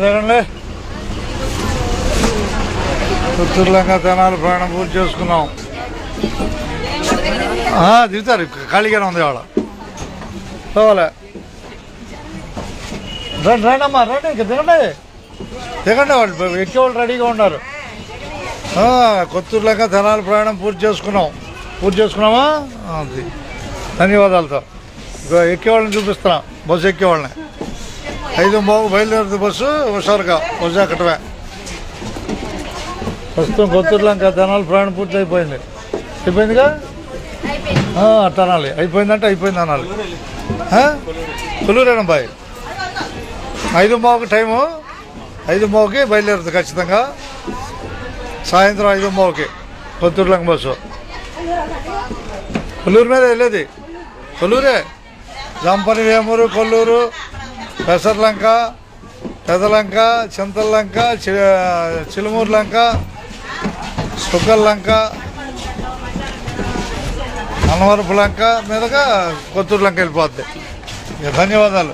దిగండి. కొత్తూరు లంక తెనాలి ప్రయాణం పూర్తి చేసుకున్నాం. దిగుతారు, ఖాళీగానే ఉంది వాళ్ళ. పోవాలే, రండి రండి అమ్మా, రండి, ఇంకా దిగండి దిగండి. వాళ్ళు ఎక్కేవాళ్ళు రెడీగా ఉన్నారు. కొత్తూరు లంక తెనాలి ప్రయాణం పూర్తి చేసుకున్నామా? అది ధన్యవాదాలతో. ఎక్కేవాళ్ళని చూపిస్తున్నాం, బస్సు ఎక్కేవాళ్ళని. 5:15 బయలుదేరుతుంది బస్సు. హుషారుగా బస్సు ఎక్కటమే. ప్రస్తుతం కొత్తూరు లంక తెనాలి ప్రయాణం పూర్తి అయిపోయిందిగా. తెనాలి అయిపోయిందంటే అయిపోయింది అనాలి. కొల్లూరేనబ్బాయి 5:15 టైము. 5:15కి బయలుదేరుతుంది ఖచ్చితంగా. సాయంత్రం 5:15కి కొత్తూరు లంక బస్సు. కొల్లూరు మీద వెళ్ళేది. కొల్లూరే, జంపని, వేమూరు, కొల్లూరు, పెసర్లంక, పెదలంక, చింతల్లంక, చిలుమూరు లంక, సుక్కల్ లంక, అన్నవరపు లంక మీదుగా కొత్తూరు లంక వెళ్ళిపోద్ది. ధన్యవాదాలు.